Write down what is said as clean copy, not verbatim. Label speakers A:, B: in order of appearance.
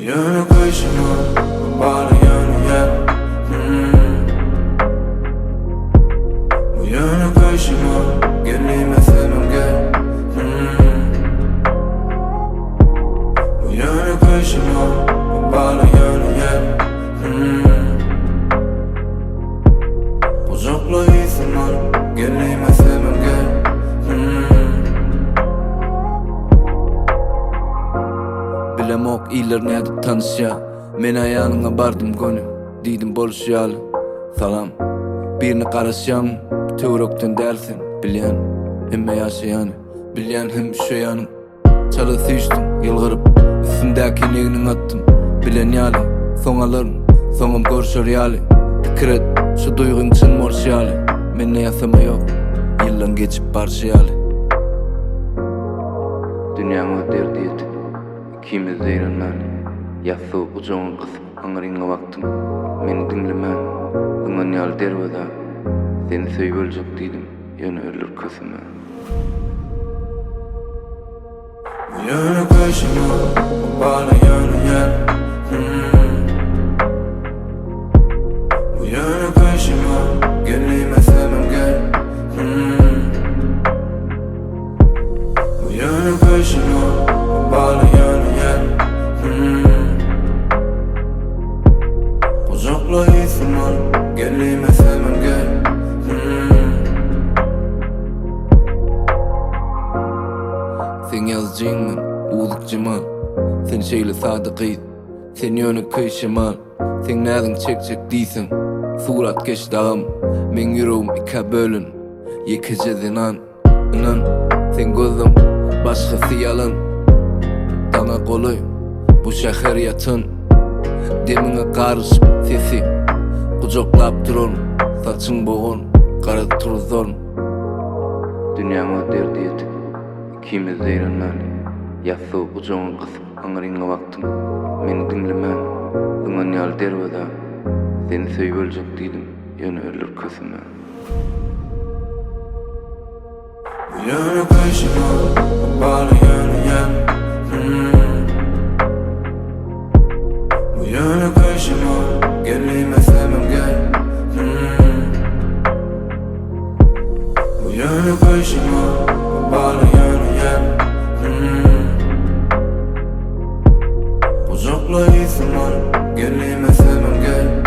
A: Uyanık başıma bağlayan yer. Uyanık başıma gelime sevmem gel. Uyanık başıma bağlayan yer. Uzakla ihtimal gelime sevmem gel.
B: Bilemok iler näde tanışya. Men ayanına bardım gönü. Diýdim bolşýaly. Salam. Birini garaşýam, töwrekden dälsin. Bilýän, hemme ýaşaýany. Bilýän hem üşeýany. Çala süýçdüm, ýylgyryp. Üstündäki negini attım. Bilen ýaly. Soňalarym, soňam görşer ýaly. Pikiret, şu duýgyň çyn morşýaly. Men näseme ýok. Ýyllar geçip barşýaly. Dünýäň öderdi ýet. Kimiz deyrenmän. Ýasy ujoň gysyp aňryňa baktym. Meni dinlemän. Ýyňan ýaly derweda. Seni söýbeljek diýdim. Ýöne ölür kösüme.
A: Uyanık başıma bağlayan yer. Uyanık başıma gelime sevmem gel. Uyanık başıma bağlayan yer. Uzakla ihtimal gelime sevmem gel.
B: Sen yazjyňmyň, ulukjymal. Sen şeýle sadyky. Sen ýöne köýşemal. Sen nädin çekjek diýsen. Surat geç dağım. Men ýüregim ika bölün. Ýekejeden an. Inan, sen gözüm, başgasy ýalyn. Dana goly, bu şäher ýatyn. Demiňe garşyp sesi. Gujoklap durun, saçyň boğun, gara turzorun. Dünýäň öderdi ýet. Kimiz deyrenmän. Ýasy ujoň gysyp aňryňa baktym. Meni dinlemän. Ýyňan ýaly derweda. Seni söýbeljek diýdim. Ýöne ölür kösüme.
A: Uyanık başıma bağlayan yer. Uyanık başıma gelime sevmem gel. Uyanık başıma bağlayan yer. Uzakla ihtimal gelime sevmem gel.